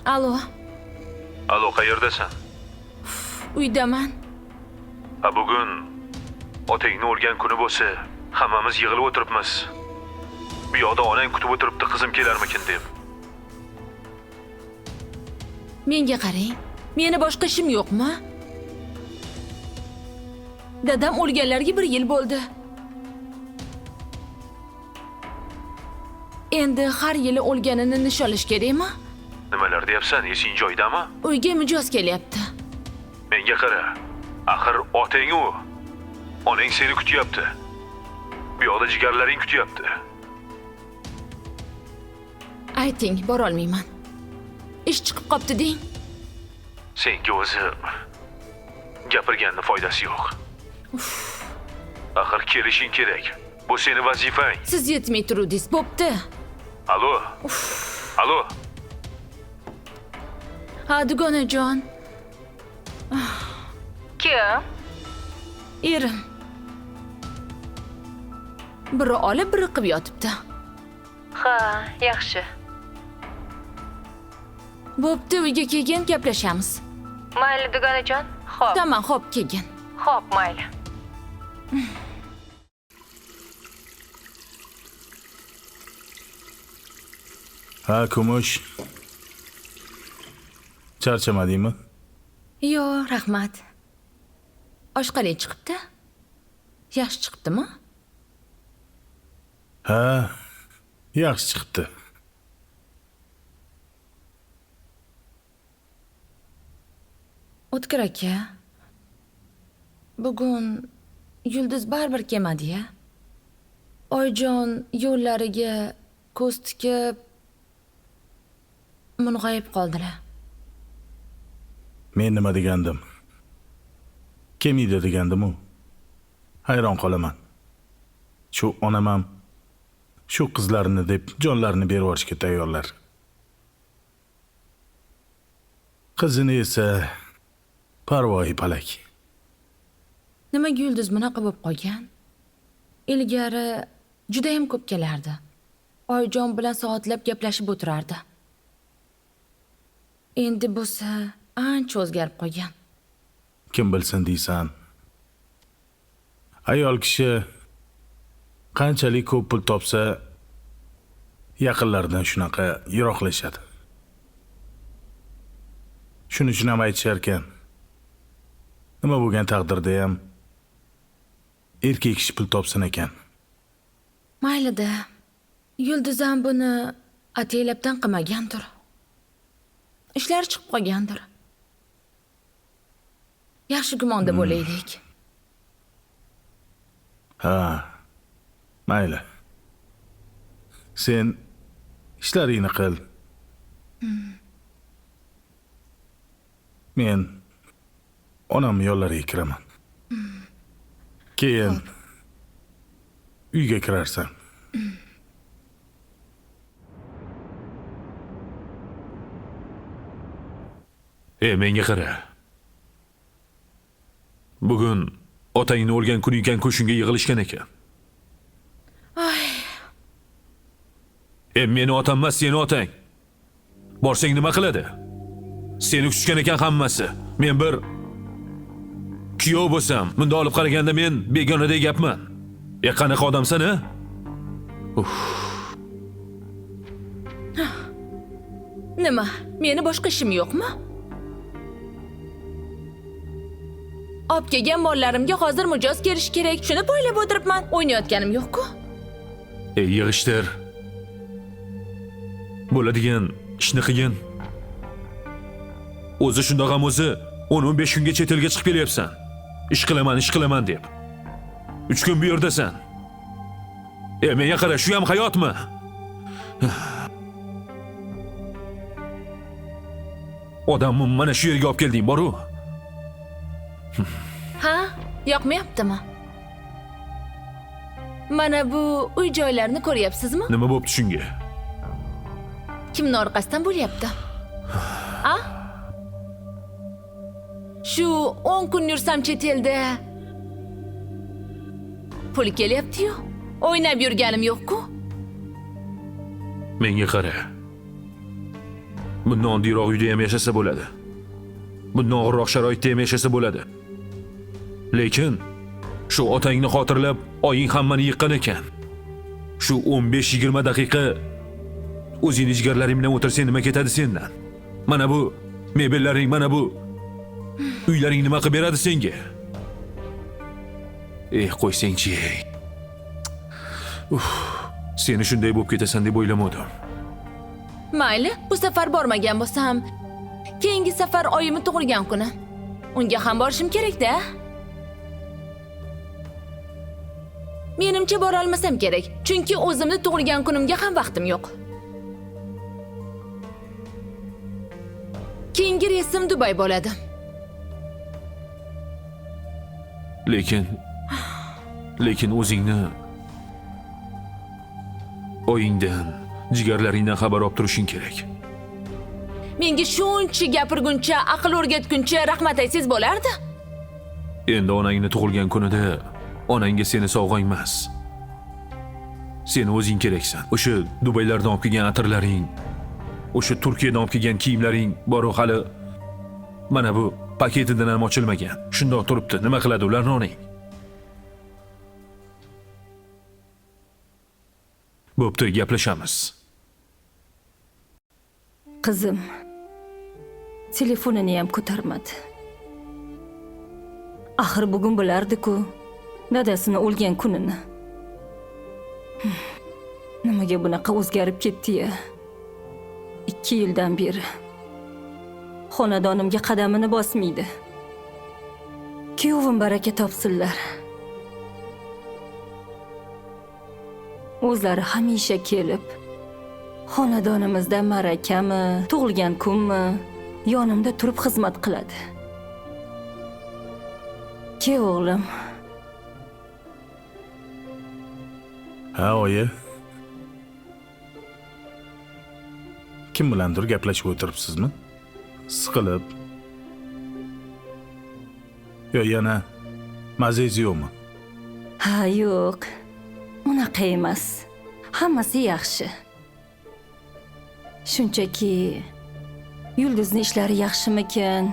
Alo, Alo, qayerdasan? uydaman. Bugun otangni o'lgan kuni bo'lsa, hammamiz yig'ilib o'tiribmiz. Bu yoqda onang kutib o'tiribdi, qizim kelarmikin deb. Menga qarang. Meni boshqa ishim yo'qmi? Dadam o'lganlarga 1 yil bo'ldi. Endi har yili o'lganini nishonlash kerakmi? Nimalar deyapsan? Esing joyidami? Uyga mijoz kelyapti. Menga qara. Axir otang u. Onang seni kutyapti. Bu yoqda jigarlaring kutyapti. Ayting, bora olmayman. Ish chiqib qopti deng. Senga o'zi gapirganning foydasi yo'q. Axir kelishing kerak. Bu seni vazifang. Siz yetmay turudingiz, bo'pti. Alo. Alo. Ha, dugonajon. Kim? Erim. Biri olib, biri qilib yotibdi. Ha, yaxshi. Bo'pti, uyga kelgin, gaplashamiz. Mayli dugonajon. Xo'p. Tamam, xo'p, kelgin. Xo'p, mayli. Ha, Kumush. Charchamadingmi? Yo'q, rahmat. Oshqaling chiqibdi? Yaxshi chiqibdimi? Ha, yaxshi chiqibdi. O'tkir aka. Bugun Yulduz baribir kelmadi-ya. Oyjon yo'llariga ko'z tikib mung'ayib qoldilar. Men nima degandim? Kelmaydi degandim-u. Hayron qolaman. Shu onam ham shu qizlarini deb jonlarini berib yuborishga tayyorlar. Qizini esa parvoyi palak. Nimaga Yulduz bunaqa bo'lib qolgan? Ilgari juda ham ko'p kelardi. Oyjon bilan soatlab gaplashib o'tirardi. Endi bo'lsa ancha o'zgarib qolgan. Kim bilsin deysan? Ayol kishi qanchalik ko'p pul topsa, yaqinlaridan shunaqa yiroqlashadi. Shuning uchun ham aytishar ekan. Nima bo'lgan taqdirda ham erkak kishi pul topsin ekan. Mayli-da. Yulduz ham buni ataylabdan qilmagandir. Ishlar chiqib qolgandir. Yaxshi gumonda bo'laylik. Ha. Mayli. Sen ishlaringni qil. Men onam yo'llariga kiraman. Keyin uyga kirarsan. Menga qara. Bugun otangni o'lgan kun ekan, ko'shunga yig'ilishgan ekan. Meni otam emas, seni otang. Borsang nima qiladi? Seni kutishgan ekan hammasi. Men bir kuyov bo'lsam, bunda olib qaraganda men begonadek gapman. Qanaqa odamsan-a? Nima? Meni boshqa ishim yo'qmi? Olib kelgan mollarimga hozir mijoz kelish kerak. Shuni poylab o'tiribman. O'ynayotganim yo'q-ku. Yig'ishtir. Bo'ladigan ishni qilgin. O'zi shundoq ham o'zi 10-15 kunga chet elga chiqib kelyapsan. Ish qilaman deb. 3 kun bu yerdasan. Menga qara, shu ham hayotmi? Odamni mana shu yerga olib kelding, boru. Ha? Yoqmayaptimi? Mana bu uy-joylarni ko'ryapsizmi? Nima bo'pti shunga? Kimning orqasidan bo'lyapti? Ha? Shu 10 kun yursam chet elda pul kelyapti-yu. O'ynab yurganim yo'q-ku. Menga qara. Bundan oddiroq uyda ham yashasa bo'ladi. Bundan og'irroq sharoitda ham yashasa bo'ladi. Lekin shu otangni xotirlab, oying hammani yiqqan ekan. Shu 15-20 daqiqa o'zing jigarlaring bilan o'tirsang nima ketadi sendan? Mana bu mebellaring, mana bu uylaring nima qilib beradi senga? Qo'ysang-chi. Seni shunday bo'lib ketasan deb o'ylamadim. Mayli, bu safar bormagan bo'lsam, keyingi safar oyimni tug'ilgan kuni. Unga ham borishim kerak-da. Menimcha bora olmasam kerak, chunki o'zimni tug'ilgan kunimga ham vaqtim yo'q. Keyingi reysim Dubay bo'ladi. Lekin o'zingni oyingdan, jigarlaringdan xabar olib turishing kerak. Menga shuncha gapirguncha, aql o'rgatguncha rahmat aytsangiz bo'lardi. Endi onangni tug'ilgan kunida onangga seni sovg'ang emas. Sen o'zing keraksan. O'sha Dubaylardan olib kelgan atirlaring, o'sha Turkiyadan olib kelgan kiyimlaring bor-u hali mana bu paketidan ham ochilmagan. Shundoq turibdi. Nima qiladi ularni onang? Bo'pti, gaplashamiz. Qizim telefonini ham ko'tarmadi. Axir bugun bilardi-ku dadasini o'lgan kunini. Nimaga bunaqa o'zgarib ketdi-ya? 2 yildan beri xonadonimga qadamini bosmaydi. Kuyovim baraka topsinlar. O'zlari hamisha kelib, xonadonimizda ma'rakami, tug'ilgan kunmi, yonimda turib xizmat qiladi. Ke o'g'lim. Ha, oyi. Kim bilandir gaplashib o'tiribsizmi? Siqilib. Yo, yana mazangiz yo'qmi? Ha, yo'q. Unaqa emas. Hammasi yaxshi. Shunchaki Yulduzning ishlari yaxshimikan?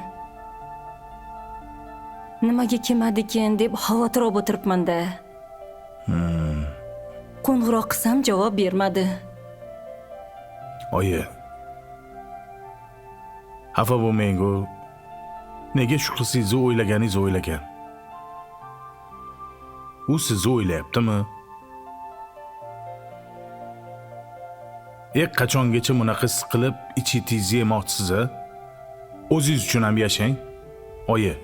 Nimaga kelmadikin deb xavotir olib o'tiribman-da. Qo'ng'iroq qilsam javob bermadi. Oyi. Xafa bo'lmang-ku. Nega shu qizingizni o'ylaganingiz o'ylagan? U sizni o'ylayaptimi? Qachongacha bunaqa siqilib, ichitingizni yemoqchisiz-a? O'zingiz uchun ham yashang. Oyi.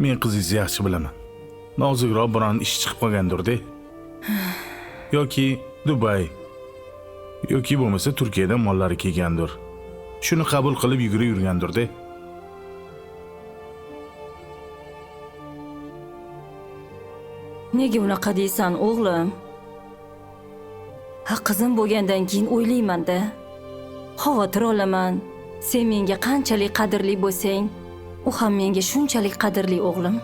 Men qizingizni yaxshi bilaman. Nozikroq biron ish chiqib qolgandir-da. Yoki Dubay yoki bo'lmasa Turkiyadan mollari kelgandir. Shuni qabul qilib yugurib yurgandir-da. Nega unaqa deysan, o'g'lim? Ha, qizim bo'lgandan keyin o'ylayman-da. Xavotir olaman. Sen menga qanchalik qadrli bo'lsang, u ham menga shunchalik qadrli, o'g'lim.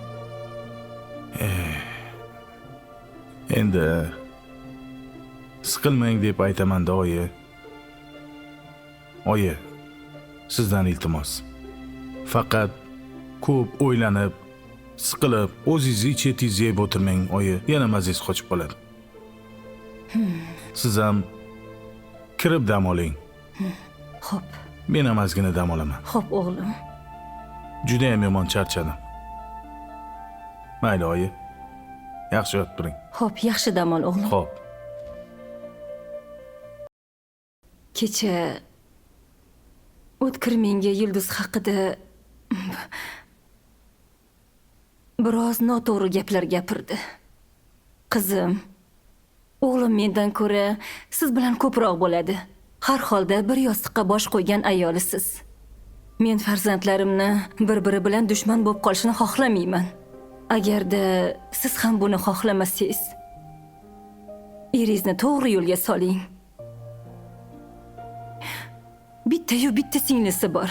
Endi siqilmang deb aytaman-da, oyi. Oyi, sizdan iltimos. Faqat ko'p o'ylanib, siqilib, o'zingizni chetingizga yeb o'tirmang, oyi. Yana mazangiz qochib qoladi. Siz ham kirib dam oling. Xo'p. Men ham ozgina dam olaman. Xo'p, o'g'lim. Juda ham yomon charchadim. Mayli, oyi. Yaxshi yotib turing. Xo'p, yaxshi dam ol, o'g'lim. Xo'p. Kecha O'tkir menga Yulduz haqida biroz noto'g'ri gaplar gapirdi. Qizim, o'g'lim mendan ko'ra siz bilan ko'proq bo'ladi. Har holda bir yostiqqa bosh qo'ygan ayolisiz. Men farzandlarimni bir-biri bilan dushman bo'lib qolishini xohlamayman. Agarda siz ham buni xohlamasangiz, eringizni to'g'ri yo'lga soling. Bitta-yu bitta singlisi bor.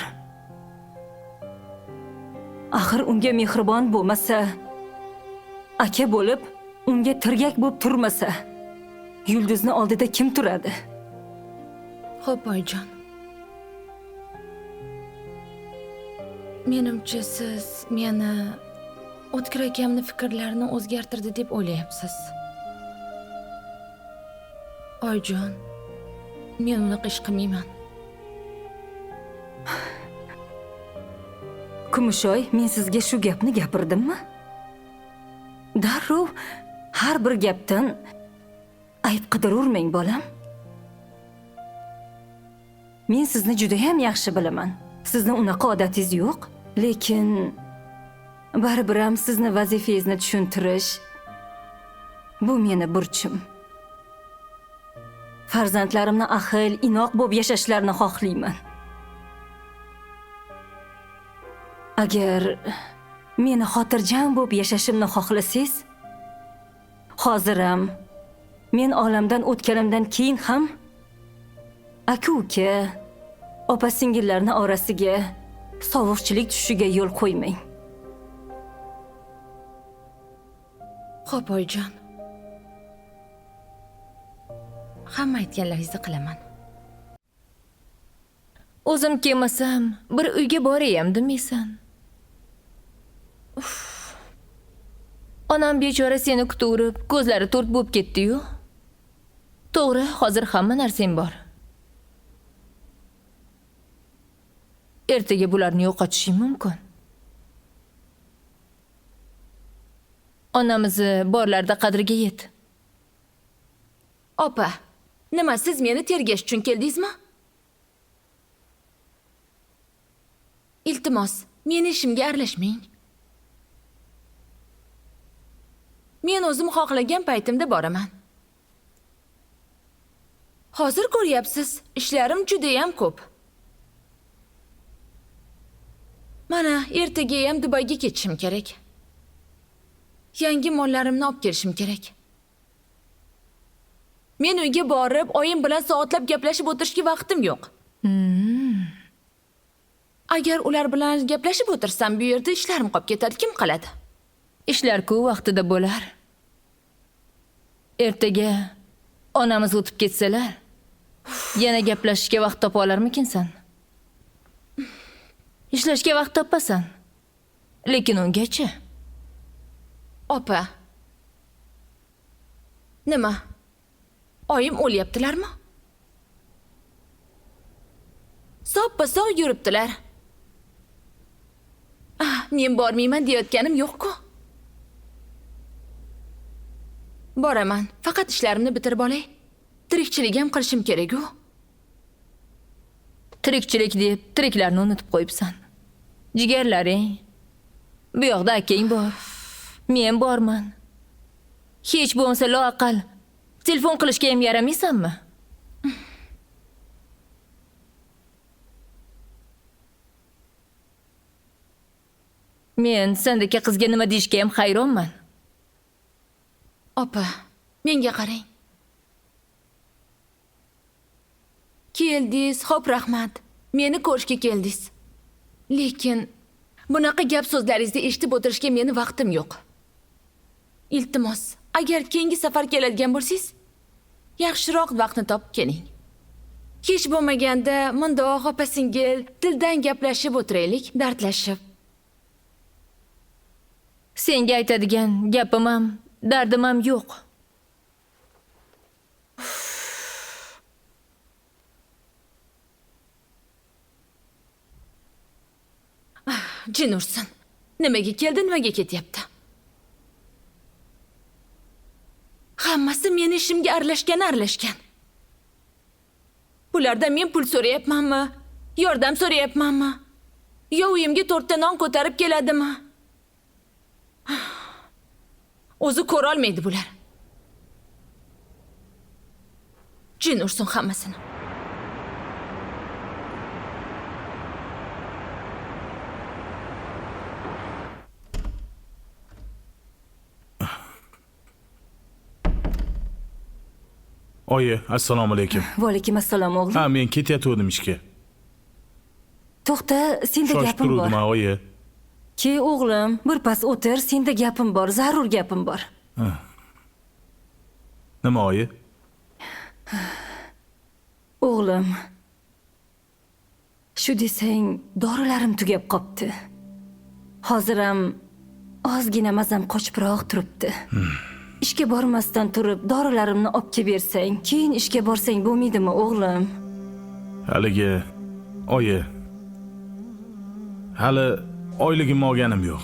Axir unga mehribon bo'lmasa, aka bo'lib, unga tirgak bo'lib turmasa, Yulduzni oldida kim turadi? Xo'p, oyijon. Menimcha siz meni O'tkir akamni fikrlarini o'zgartirdi deb o'ylayapsiz. Oyjon, men unaqa ish qilmayman. Kumushoy, men sizga shu gapni gapirdimmi? Darrov har bir gapdan ayb qidirurmang, bolam. Men sizni juda ham yaxshi bilaman. Sizni unaqa odatingiz yo'q, lekin baribir ham sizni vazifangizni tushuntirish bu meni burchim. Farzandlarimni ahil, inoq bo'lib yashashlarini xohlayman. Agar meni xotirjam bo'lib yashashimni xohlasangiz, hozir ham men olamdan o'tganimdan keyin ham aka-uka, opa-singillarni orasiga sovuqchilik tushishiga yo'l qo'ymang. Xo'p, oyijon. Hamma aytganlaringizni qilaman. O'zim kelmasam, bir uyga borayam demaysan. Onam bechora seni kutaverib, ko'zlari to'rt bo'lib ketdi-yu. To'g'ri, hozir hamma narsang bor. Ertaga bularni yo'qotishim mumkin. Onamizni borlarda qadriga yet. Opa, nima siz meni tergash uchun keldingizmi? Iltimos, meni ishimga aralashmang. Men o'zim xohlagan paytimda boraman. Hozir ko'ryapsiz, ishlarim juda ham ko'p. Mana, ertaga ham Dubayga ketishim kerak. Yangi mollarimni olib kelishim kerak. Men uyga borib, oyim bilan soatlab gaplashib o'tirishga vaqtim yo'q. Agar ular bilan gaplashib o'tirsam, bu yerda ishlarim qolib ketadi, kim qiladi? Ishlar-ku vaqtida bo'lar. Ertaga onamiz o'tib ketsalar, yana gaplashishga vaqt topa olarmikinsan? Ishlashga vaqt topasan. Lekin ungacha Opa. Nima? Oyim o'lyaptilarmi? Soppa-sog' yuribdilar. Men bormayman deyotganim yo'q-ku. Boraman. Faqat ishlarimni bitirib olay. Tirikchilik ham qilishim kerak-ku. tirikchilik deb tiriklarni unutib qo'yibsan. Jigarlaring. Bu yoqda akang bor. Men borman. Hech bo'lmasa loaqal telefon qilishga ham yaramaysanmi? Men sendagi qizga nima deyishga ham hayronman. Opa, menga qarang. Keldingiz, xo'p, rahmat. Meni ko'rishga keldingiz. Lekin bunaqa gap so'zlaringizni eshitib o'tirishga meni vaqtim yo'q. Iltimos, agar keyingi safar keladigan bo'lsangiz, yaxshiroq vaqtni topib keling. Hech bo'lmaganda mundoq opa-singil tildan gaplashib o'tiraylik, dardlashib. Senga aytadigan gapim ham, dardim ham yo'q. Jin ursin. Nimaga keldi, nimaga ketyapti? Hammasi meni ishimga aralashgan. Bulardan men pul so'rayapmanmi? Yordam so'rayapmanmi? Yo uyimga 4 ta non ko'tarib keladimi? O'zi ko'ra olmaydi bular. Jin ursin hammasini. Oyi, assalomu alaykum. Va alaykum assalom o'g'lim. Ha, men ketayotgandim ishga. To'xta, senda Shoshib gapim bor. turdim, oyi. Ke o'g'lim, birpas o'tir, senda gapim bor, zarur gapim bor. Nima oyi? O'g'lim, shu desang, dorilarim tugab qopti. Hozir ham ozgina mazam qochibroq turibdi. Ishga bormasdan turib dorilarimni olib kelib bersang, keyin ishga borsang bo'lmaydimi, o'g'lim? Haligi oyi. Hali oyligimni olganim yo'q.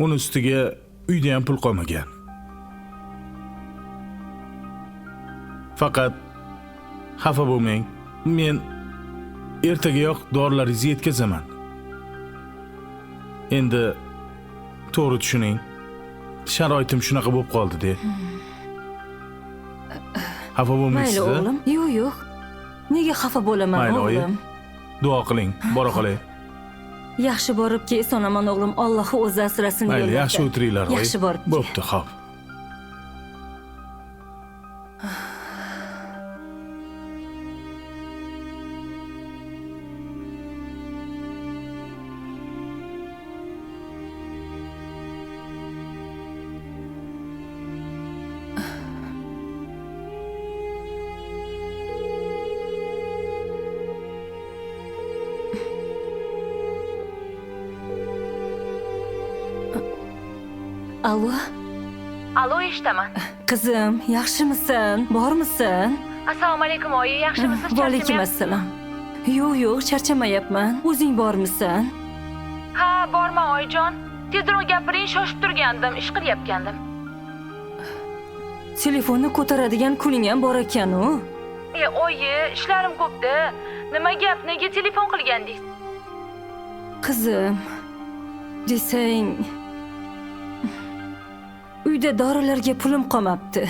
Uni ustiga uyda ham pul qolmagan. Faqat xafa bo'lmang. Men ertagayoq dorilaringizni yetkazaman. Endi to'g'ri tushuning. Sharoitim shunaqa bo'lib qoldi-da. Xafa Mayli bo'lmaysiz? o'g'lim. Yo'q. Nega xafa bo'laman, Mayli, oyi. o'g'lim? Duo qiling, bora qolay. Yaxshi borib kelasan, o'g'lim. Alloh o'zi asrasin Mayli, yo'llarda. yaxshi o'tiringlar, oyi. Yaxshi borib kel. Bo'pti, xo'p. Allo, Alo, eshitaman. qizim, yaxshimisan? Bormisan? Assalomu alaykum, oyi, yaxshimisiz? Va alaykum assalom. Yo'q, charchamayapman. O'zing bormisan? Ha, borman, oyijon. Tezroq gapiring, shoshib turgandim, ish qilyapgandim. Telefonni ko'taradigan kuning ham bor ekan-u. Oyi, ishlarim ko'pda. Nima gap, nega telefon qilgandingiz? Qizim, desang, uyda dorilarga pulim qolmabdi.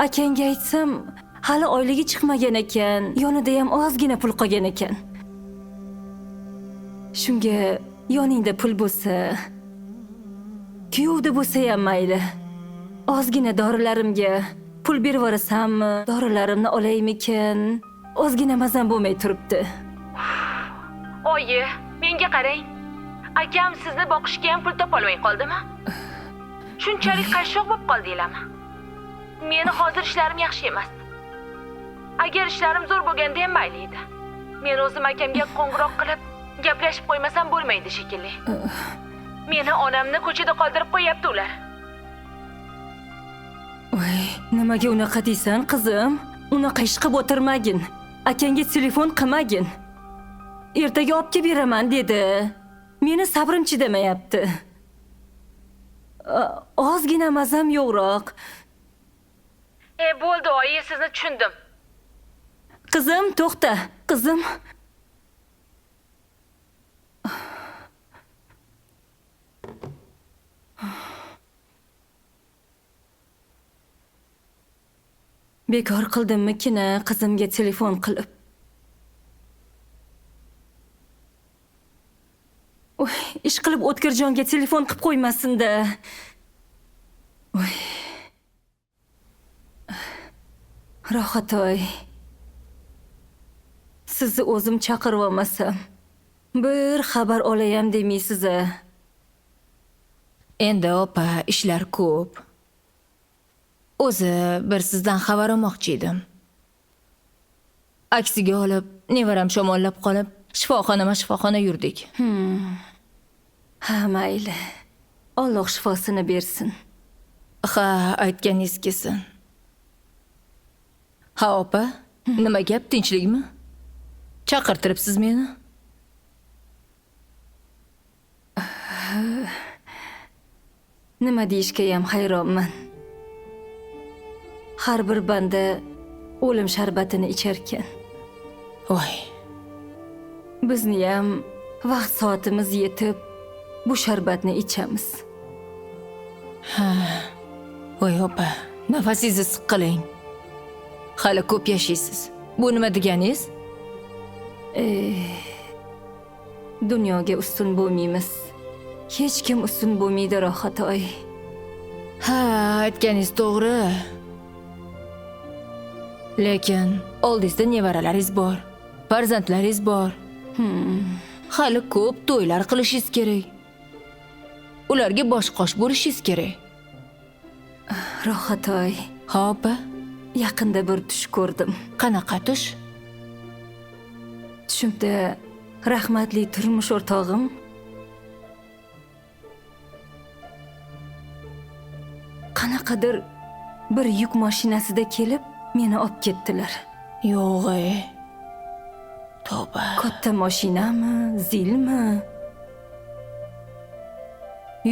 Akangga aytsam, hali oyligi chiqmagan ekan, yonida ham ozgina pul qolgan ekan. Shunga yoningda pul bo'lsa, kuyovda bo'lsa ham mayli. Ozgina dorilarimga pul berib yuborasammi, dorilarimni olaymikin? Ozgina mazam bo'lmay turibdi. Oyi, menga qarang. Akam sizni boqishga ham pul topolmay qoldimi? Shunchalik qashshoq bo'lib qoldinglarmi? Meni hozir ishlarim yaxshi emas. Agar ishlarim zo'r bo'lganda ham mayli edi. Men o'zim akamga qo'ng'iroq qilib, gaplashib qo'ymasam bo'lmaydi shekilli. Meni onamni ko'chada qoldirib qo'yapti ular. Voy, nimaga unaqa deysan, qizim? Unaqa ish qilib o'tirmagin. Akangga telefon qilmagin. Ertaga olib kelib beraman dedi. Meni sabrim chidamayapti. Ozgina mazam yo'qroq. Bo'ldi, oyi, sizni tushundim. Qizim, to'xta. Qizim. Bekor qildimmi-kina qizimga telefon qilib. Voy, ish qilib O'tkirjonga telefon qilib qo'ymasin-da. Voy. Rohatoy. Sizni o'zim chaqirib olmasam, bir xabar olayam demaysiz-a? Endi opa, ishlar ko'p. O'zi bir sizdan xabar olmoqchi edim. Aksiga olib, nevaram shamollab qolib, shifoxona yurdik. Ha, mayli. Alloh shifosini bersin. Ha, aytganingiz kelsin. Ha, opa, nima gap, tinchlikmi? Chaqirtiribsiz meni? Nima deyishga ham hayronman. Har bir banda o'lim sharbatini icharkan. Voy, Bizni ham vaqt soatimiz yetib bu sharbatni ichamiz. voy opa, nafasingizni siqiling. Hali ko'p yashaysiz. Bu nima deganingiz? Dunyoga ustun bo'lmaymiz. Hech kim ustun bo'lmaydi, Rohatoy. Ha, aytganingiz to'g'ri. Lekin oldingizda nevaralaringiz bor, farzandlaringiz bor. Hali ko'p to'ylar qilishingiz kerak. Ularga bosh-qosh bo'lishingiz kerak. Rohatoy, Ha, opa, yaqinda bir tush ko'rdim. qanaqa tush? Tushimda rahmatli turmush o'rtog'im qanaqadir bir yuk mashinasida kelib meni olib ketdilar. Yo'q, Tavba. Katta mashinami, zilmi?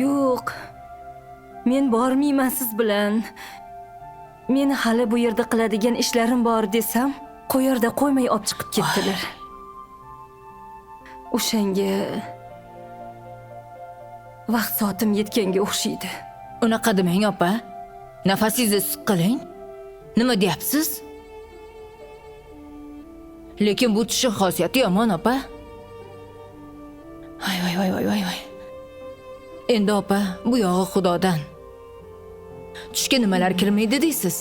Yo'q. Men bormayman siz bilan. Meni hali bu yerda qiladigan ishlarim bor desam, qo'yarda qo'ymay olib chiqib ketdilar. O'shanga vaqt soatim yetganga o'xshaydi. Unaqa demang, opa. Nafasingizni siqiling. Nima deyapsiz? Lekin bu tushun xosiyati yomon, opa. Voy. Endi opa, bu yog'i Xudodan. Tushga nimalar kirmaydi deysiz?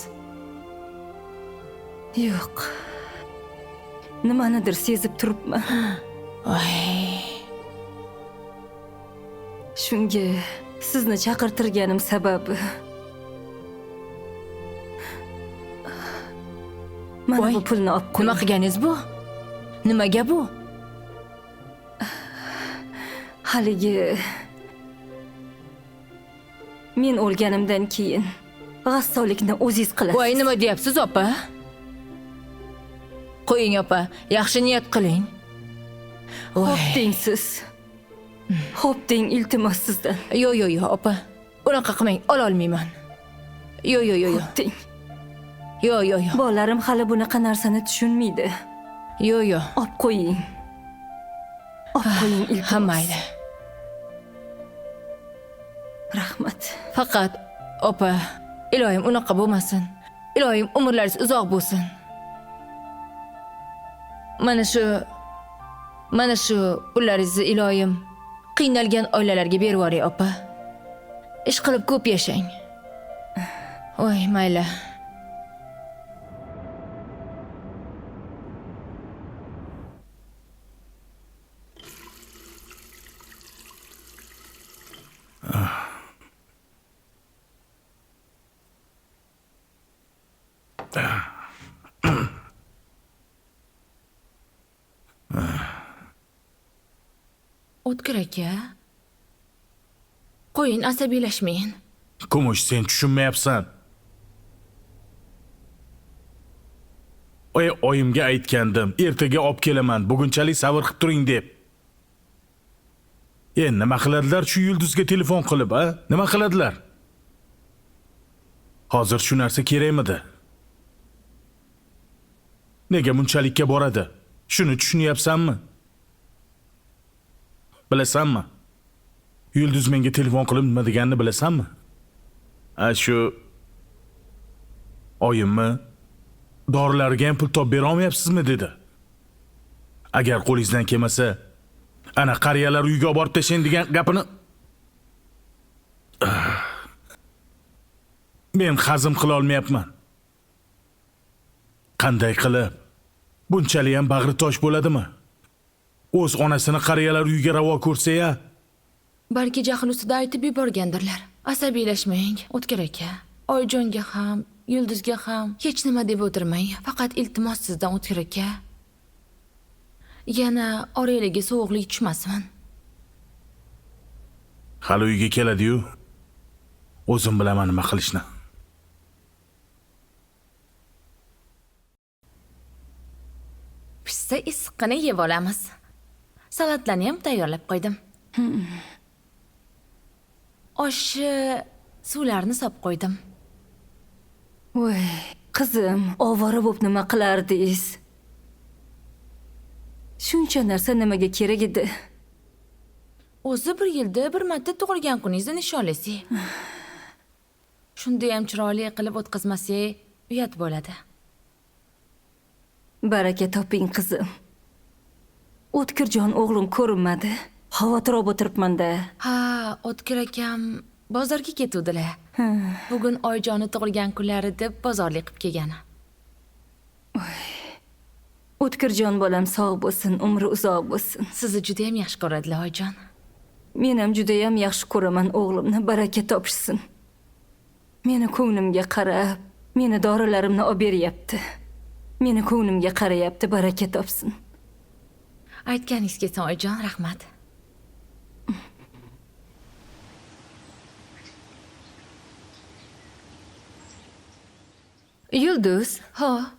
Yo'q. Nimanidir sezib turibman. Voy. Shunga sizni chaqirtirganim sababi mana Voy, bu pulni olib qo'ying. Nima qilganingiz bu? Nimaga bu? Haligi men o'lganimdan keyin g'assollikni o'zingiz qilasiz. Voy, nima deyapsiz, opa? Qo'ying, opa. Yaxshi niyat qiling. Xo'p deng siz. Xo'p deng, iltimos sizdan. Yo'q, opa. Unaqa qilmang, ololmayman. Yo'q. Xo'p deng. Yo'q. Bolalarim hali bunaqa narsani tushunmaydi. Yo'q. Olib qo'ying. Olib qo'ying iltimos. Ha, mayli. Rahmat. Faqat opa, iloyim unaqa bo'lmasin. Iloyim umrlaringiz uzoq bo'lsin. Mana shu pullaringizni iloyim qiynalgan oilalarga berib yuboring, opa. Ish qilib ko'p yashang. Voy, mayli. O'tkir aka. Qo'ying, asabiylashmang. Kumush, sen tushunmayapsan. Oyimga aytgandim, ertaga olib kelaman, bugunchalik sabr qilib turing deb. Nima qiladilar shu yulduzga telefon qilib, a? Nima qiladilar? Hozir shu narsa kerakmidi? Nega bunchalikka boradi? Shuni tushunyapsanmi? Bilasanmi? Yulduz menga telefon qilib nima deganini bilasanmi? Shu oyimmi? Dorilarga ham pul topib bera olmayapsizmi dedi. Agar qo'lingizdan kelmasa, ana qariyalar uyga olib borib tashlang degan gapini men hazm qila olmayapman. Qanday qilib? Bunchalik ham bag'ri tosh bo'ladimi? O'z onasini qariyalar uyiga ravo ko'rsa-ya, Balki jahl ustida aytib yuborgandirlar. Asabiylashmang, O'tkir aka. Oyjonga ham, Yulduzga ham hech nima deb o'tirmang. Faqat iltimos sizdan, O'tkir aka. Yana oraliga sovuqlik tushmasin. hali uyga keladi-yu. O'zim bilaman nima qilishni. Pishsa issiqqina yeb olamiz. Salatlarni ham tayyorlab qo'ydim. Oshni, suvlarni solib qo'ydim. Voy, qizim, ovora bo'lib nima qilardingiz? Shuncha narsa nimaga kerak edi? O'zi bir yilda bir marta tug'ilgan kuningizni nishonlasak. Shunda ham chiroyli qilib o'tkazmasak, uyat bo'ladi. Baraka toping, qizim. O'tkirjon o'g'lim ko'rinmadi. Xavotirroq o'tiribman-da. Ha, O'tkir akam bozorga ketuvdilar. Bugun Oyjoni tug'ilgan kunlari deb bozorlik qilib kelgan. O'tkirjon bolam sog' bo'lsin, umri uzoq bo'lsin. Sizni juda ham yaxshi ko'radilar, Oyjon. Men ham juda ham yaxshi ko'raman o'g'limni, baraka topishsin. Meni ko'nglimga qarab, meni dorilarimni olib beryapti. Meni ko'nglimga qarayapti, baraka topsin. Aytganingiz kelsin oyijon, rahmat. Yulduz, Ha,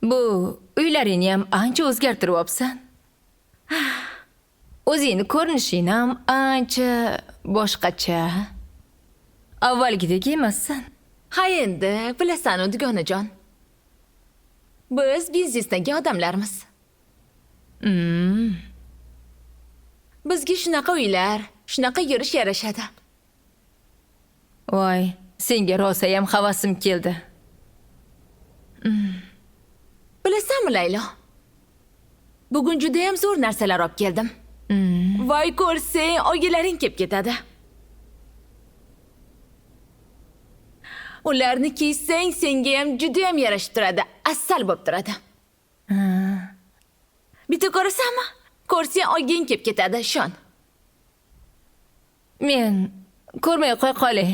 bu uylaringni ham ancha o'zgartirib olibsan. O'zingni ko'rinishing ham ancha boshqacha. Avvalgidek emassan. ha endi bilasan-u dugonajon. Biz biznesdagi odamlarmiz. Bizga shunaqa uylar, shunaqa yurish yarashadi. Voy, senga rosa ham havasim keldi. Bilasanmi Laylo? Bugun juda ham zo'r narsalar olib keldim. Voy ko'rsang, ogalaring kelib ketadi. Ularni kiysang, senga ham juda ham yarashib turadi. Asal bo'lib turadi. Bitta ko'rasanmi? Ko'rsang, oging kelib ketadi, ishon. Men ko'rmay qo'y qolay.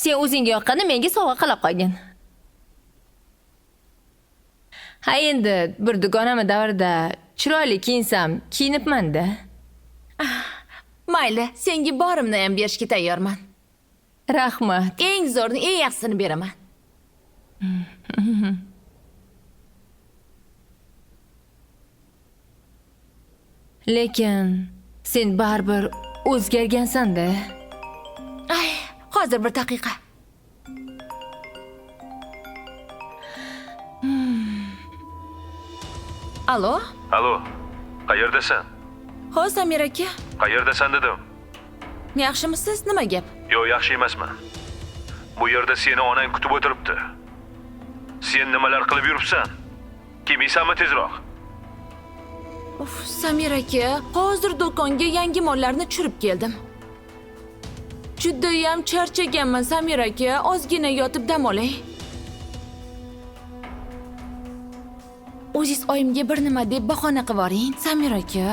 Sen o'zingga yoqqanni menga sovg'a qilib qo'ygin. Ha endi bir dugonami davrda chiroyli kiyinsam kiyinibman-da. Mayli, senga borimni ham berishga tayyorman. Rahmat. Eng zo'rini, eng yaxshisini beraman. Lekin sen baribir o'zgargansan-da. Ay, hozir bir daqiqa. Alo? Alo, qayerdasan? Ho, Samir aka. Qayerdasan dedim. Yaxshimisiz? Nima gap? Yo, yaxshi emasman. Bu yerda seni onang kutib o'tiribdi. Sen nimalar qilib yuribsan? Kelmaysanmi tezroq? Uf, Samir aka, hozir do'konga yangi mollarni tushirib keldim. Judayam charchaganman, Samir aka. Ozgina yotib dam olay. O'zingiz oyimga bir nima deb bahona qilib yuboring, Samir aka.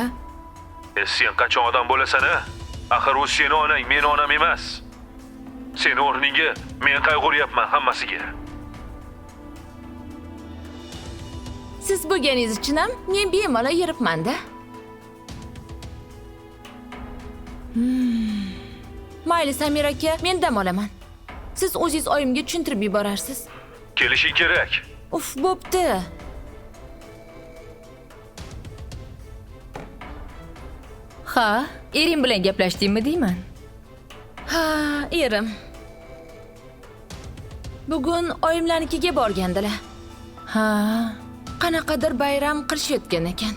Sen qachon odam bo'lasan-a? Axir u seni onang, meni onam emas. Seni o'rningga men qayg'uryapman hammasiga. Siz bo'lganingiz uchun ham men bemalol yuribman-da. Mayli, Samir aka, men dam olaman. Siz o'zingiz oyimga tushuntirib yuborarsiz. Kelishing kerak. Uf, bo'pti. Ha, ering bilan gaplashdingmi deyman. Ha, erim. Bugun oyimlarnikiga borgandilar. Ha, Qanaqadir bayram qilishayotgan ekan.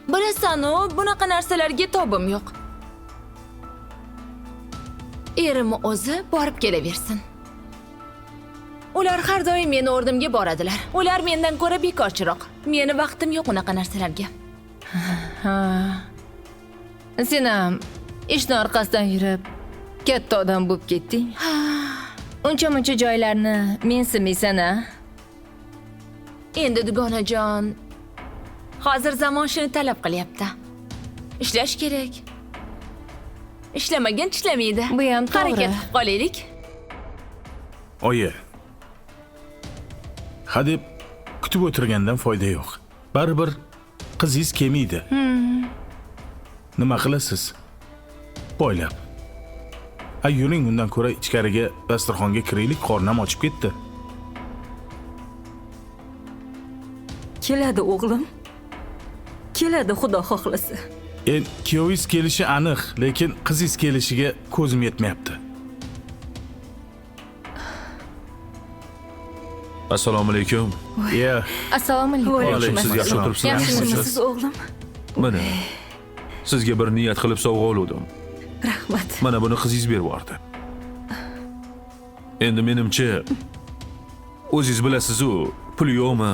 Bilasan-u, bunaqa narsalarga tobim yo'q. Erim o'zi borib kelaversin. Ular har doim meni o'rnimga boradilar. Ular mendan ko'ra bekorchiroq. Meni vaqtim yo'q unaqa narsalarga. ha. Sen ham ishni orqasidan yurib katta odam bo'lib ketding. Uncha-muncha joylarni mensimaysan-a? Endi dugonajon, hozir zamon shuni talab qilyapti. Ishlash kerak. Ishlamagan tishlamaydi. Bu ham to'g'ri. Harakat qilib qolaylik. Oyi. Hadeb kutib o'tirgandan foyda yo'q. Baribir qizingiz kelmaydi. Nima qilasiz? Boylab. Yuring, undan ko'ra ichkariga dasturxonga kiraylik, qornim ochib ketdi. Keladi o'g'lim. Keladi, xudo xohlasa. Kuyovingiz kelishi aniq, lekin qizingiz kelishiga ko'zim yetmayapti. Assalomu alaykum. Ya, Assalomu alaykum. Alaykum, siz yaxshi turibsizmi? Yaxshimisiz o'g'lim? Mana sizga bir niyat qilib sovg'a oldim. Rahmat. Mana buni qizingiz berib yubordi. Endi menimcha o'zingiz bilasiz-ku, pul yo'qmi?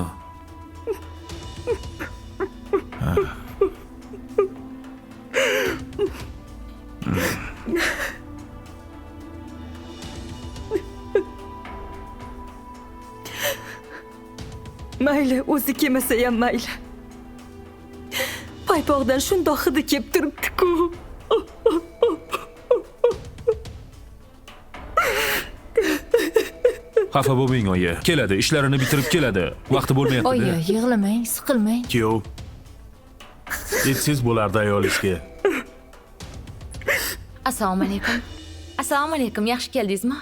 Mayli, o'zi kelmasa ham mayli. Paypoqdan shundoq hidi kelib turibdi-ku. Xafa bo'lmang, oyi. Keladi, ishlarini bitirib keladi. Vaqti Oyi, bo'lmayapti-da. yig'lamang, siqilmang. Kuyov. Yetsangiz bo'lardi ayolingizga. Assalomu alaykum. Assalomu alaykum. Yaxshi keldingizmi?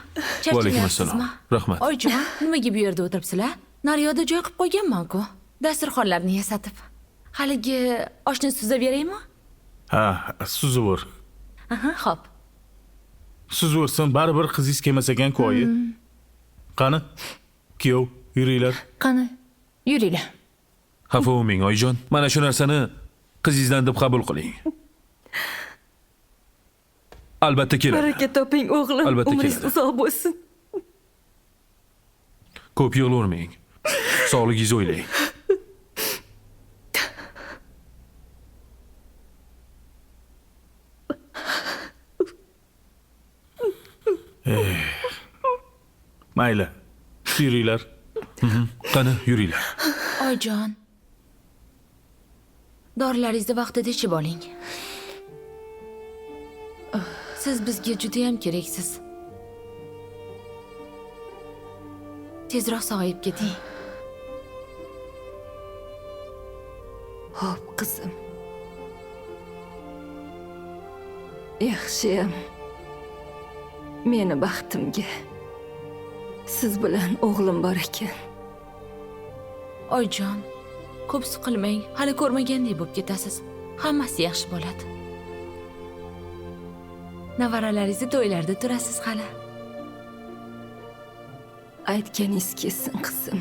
Va alaykum assalom. Rahmat. Oyjon, nimaga bu yerda o'tiribsizlar? Naryoqda joy qilib qo'yganman-ku. Dasturxonlarni yasatib. Haligi oshni suzib beraymi? Ha, suzavur. Aha, xo'p. Suzavursin, baribir qizingiz kelmas ekan-ku, oyi. Qani? Kuyov, yuringlar. Qani, yuringlar. Xafa bo'lmang, oyijon. Mana shu narsani qizingizdan deb qabul qiling. Albatta keladi. Baraka toping o'g'lim. Albatta Umringiz keladi. uzoq bo'lsin. Ko'p yig'lavermang. Sog'ligingizni o'ylang. Mayli. Yuringlar. Qani, yuringlar. Oyjon. Dorilaringizni vaqtida ichib oling. Siz bizga juda ham keraksiz. Tezroq sog'ayib keting. Xo'p, qizim. Yaxshiyam. Meni baxtimga siz bilan o'g'lim bor ekan. Oyjon, ko'p siqilmang. Hali ko'rmagandek bo'lib ketasiz. Hammasi yaxshi bo'ladi. Nevaralaringizni to'ylarda turasiz hali. Aytganingiz kelsin, qizim.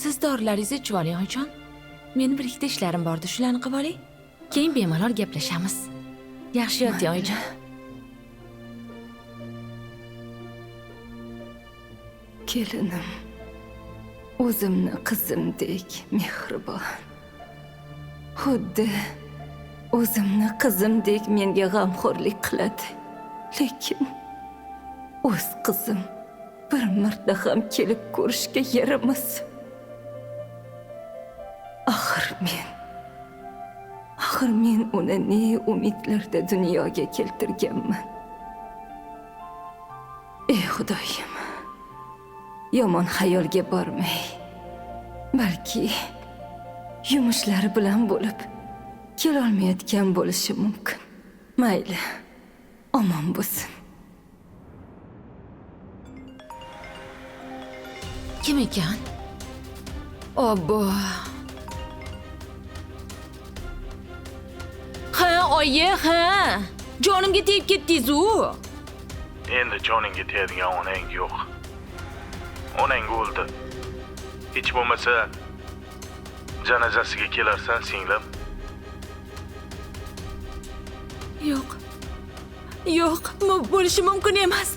Siz dorilaringizni ichib oling, oyjon. Meni bir ikkita ishlarim bordi, shularni qilib oling. Keyin bemalol gaplashamiz. Yaxshi yoting, oyjon. Kelinim o'zimni qizimdek mehribon. Xuddi o'zimni qizimdek menga g'amxo'rlik qiladi. Lekin o'z qizim bir marta ham kelib ko'rishga yaramas. Axir men uni ne umidlarda dunyoga keltirganman. Ey Xudoyim, yomon xayolga bormay, balki yumushlari bilan bo'lib kelolmayotgan bo'lishi mumkin. Mayli, omon bo'lsin. Kim ekan? Obbo. Ha, oyi, ha. Jonimga tegib ketdingiz-ku. Endi joningga tegadigan onang yo'q. Onang o'ldi. Hech bo'lmasa janozasiga kelarsan, singlim. Yo'q. Yo'q, bo'lishi mumkin emas.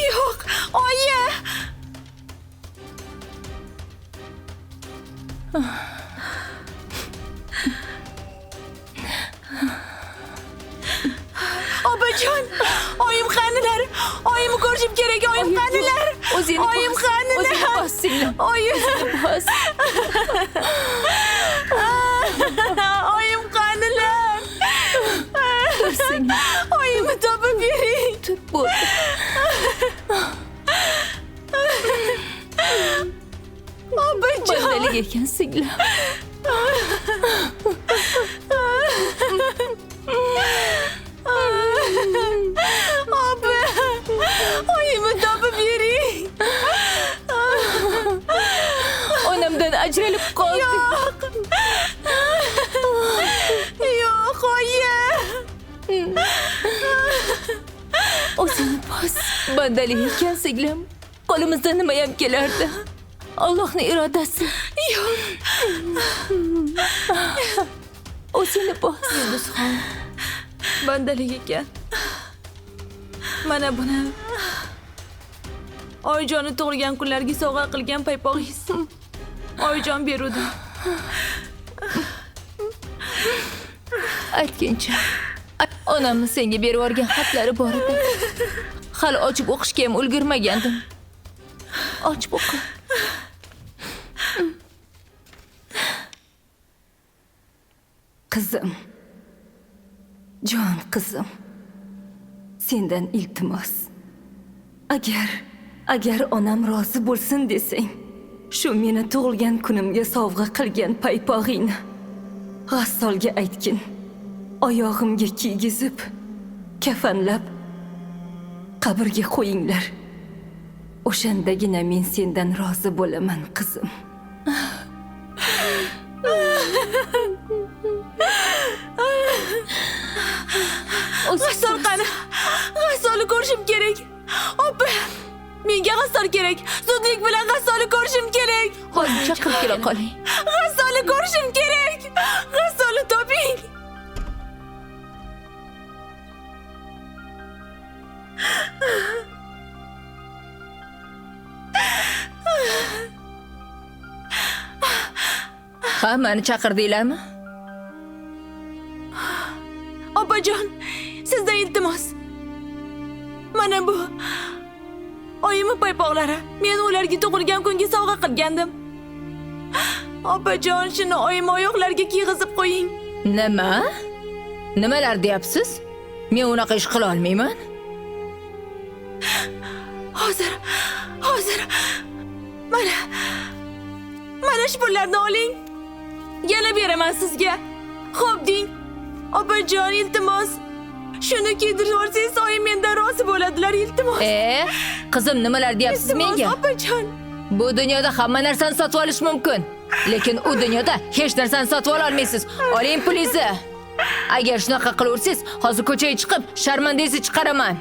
Yo'q, oyi. Obajon, oyim qanilar? Oyimni ko'rishim kerak, oyim qanilar? O'zingni Oyim bos. qanilar? O'zingni bos, singlim. Oyim. Bos. Oyim qanilar? Tur, singlim. Oyimni topib bering. Tur, bo'ldi. Obajon. Bandalik ekan, singlim. Obi, oyimni topib bering. Onamdan ajralib qoldi. Yo'q, oyi. O'zingni bos. Bandalik ekan, singlim. Qo'limizdan nima ham kelardi? Allohning irodasi. Yo'q. O'zingni bos. Yulduzxon, bandalik ekan. Mana buni Oyjonni tug'ilgan kunlarga sovg'a qilgan paypog'ingiz. Oyjon beruvdi. Aytgancha, onamni senga berib yuborgan xatlari bor edi. Hali ochib o'qishga ham ulgurmagandim. Ochib o'qi. Qizim, jon qizim, sendan iltimos. Agar onam rozi bo'lsin desang, shu meni tug'ilgan kunimga sovg'a qilgan paypog'ingni g'assolga aytgin. Oyog'imga kiygizib, kafanlab qabrga qo'yinglar. O'shandagina men sendan rozi bo'laman, qizim. G'assol qani? G'assolni ko'rishim kerak. Opa, menga g'assol kerak. Zudlik bilan g'assolni ko'rishim kerak. Hozir chaqirib kela qoling. G'assolni ko'rishim kerak. G'assolni toping. Ha, meni chaqirdinglarmi? Opajon, sizdan iltimos. Mana bu oyimni paypoqlari. Men ularga tug'ilgan kunga sovg'a qilgandim. Opajon, shuni oyim oyoqlariga kiyg'izib qo'ying. Nima? Nimalar deyapsiz? Men unaqa ish qila olmayman. Hozir. Mana shu pullarni oling. Yana beraman sizga. Xo'p deng. Opajon, iltimos. Shuni kiydirib yuborsangiz, oyim mendan rozi bo'ladilar, iltimos. Qizim, nimalar deyapsiz menga? Iltimos, opajon. Bu dunyoda hamma narsani sotib olish mumkin. Lekin u dunyoda hech narsani sotib ola olmaysiz. Oling pulingizni. Agar shunaqa qilaversangiz, hozir ko'chaga chiqib, sharmandangizni chiqaraman.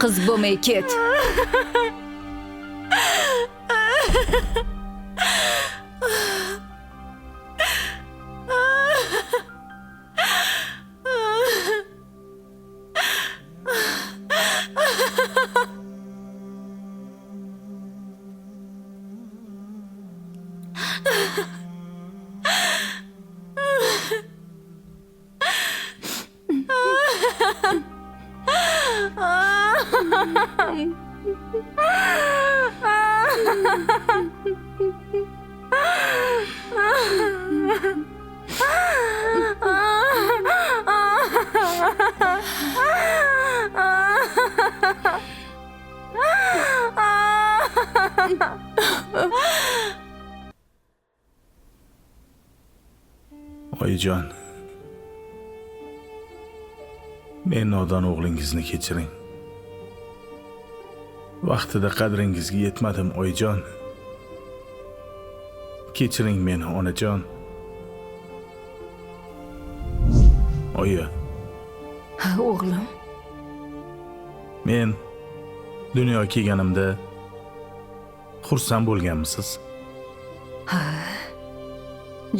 Qiz bo'lmay ket. Oyijon, men nodon o'g'lingizni kechiring. Vaqtida qadringizga yetmadim, oyijon. Kechiring meni, onajon. Oyi, Ha, o'g'lim. men dunyoga kelganimda xursand bo'lganmisiz?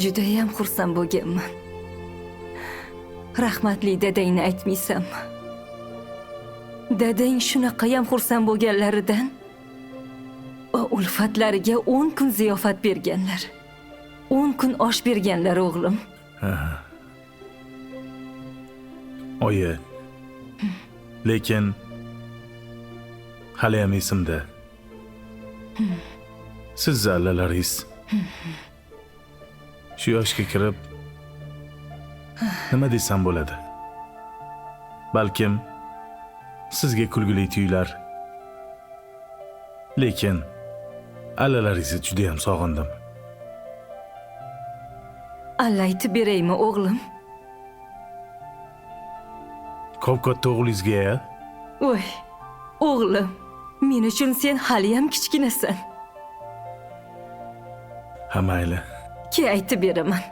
Judayam xursand bo'lganman. Rahmatli dadangni aytmaysanmi? Dadang shunaqayam xursand bo'lganlaridan va ulfatlariga 10 kun ziyofat berganlar. 10 kun osh berganlar, o'g'lim. Oyi, lekin hali ham esimda. Siz zallalaringiz shu yoshga kirib nima desam bo'ladi? Balkim sizga kulgili tuyular. Lekin allalaringizni juda ham sog'indim. Alla aytib beraymi, o'g'lim? Ko'p-katta o'g'lingizga-ya? Voy, o'g'lim, men uchun sen hali ham kichkinasan. Ha, mayli. Ke aytib beraman.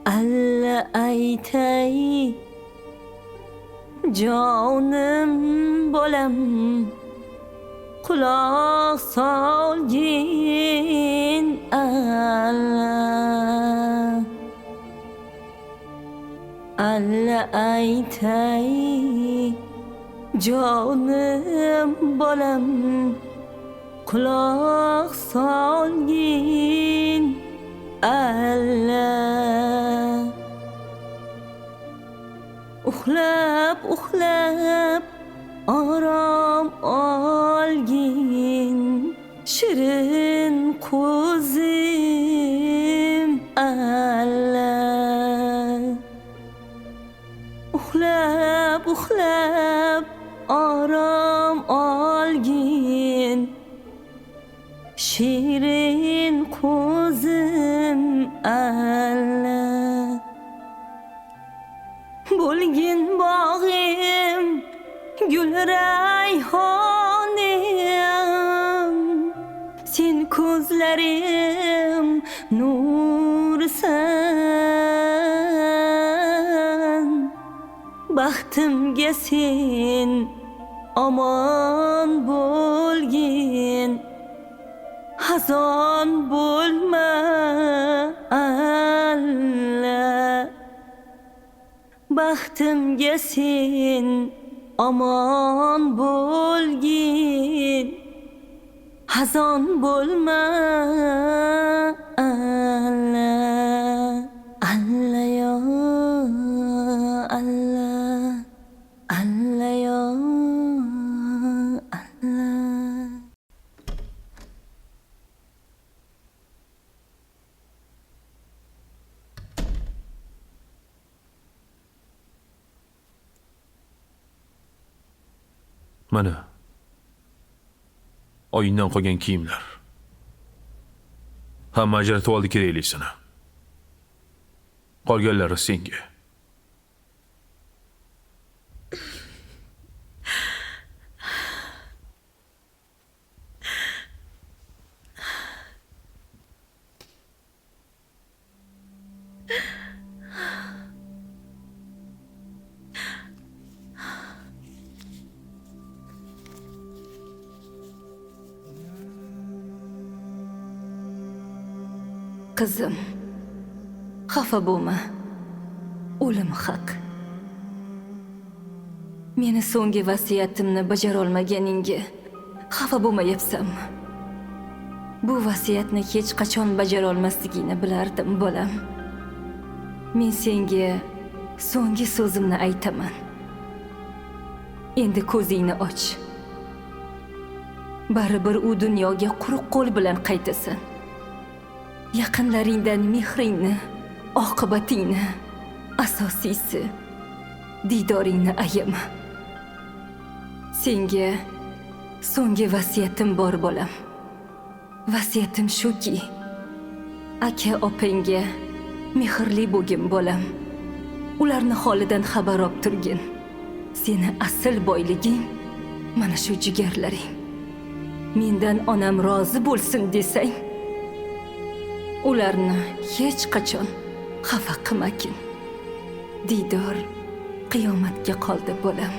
Alla aytay, jonim bolam, quloq solgin alla. Alla aytay, jonim bolam, quloq solgin alla. Uxlab orom olgin shirin ko'zim. ko'zlarim nursan, baxtimga sen omon bo'lgin, xazon bo'lma alla. Baxtimga sen omon bo'lgin, xazon bo'lma alla. Alla yo alla, alla yo alla. Mana. Oyindan qolgan kiyimlar. Hamma ajratib oldi keraklisini. Qolganlari senga. Qizim, xafa bo'lma. O'lim haq. Meni so'nggi vasiyatimni bajara olmaganingga xafa bo'lmayapsanmi? Bu vasiyatni hech qachon bajara olmasligingni bilardim, bolam. Men senga so'nggi so'zimni aytaman. Endi ko'zingni och. Baribir u dunyoga quruq qo'l bilan qaytasan. Yaqinlaringdan mehringni, oqibatingni, asosiysi diydoringni ayama. Senga so'nggi vasiyatim bor, bolam. Vasiyatim shuki, aka opangga mehrli bo'lgin, bolam. Ularni holidan xabar olib turgin. Seni asl boyliging mana shu jigarlaring. Mendan onam rozi bo'lsin desang, ularni hech qachon xafa qilmakin. Diydor qiyomatga qoldi, bolam.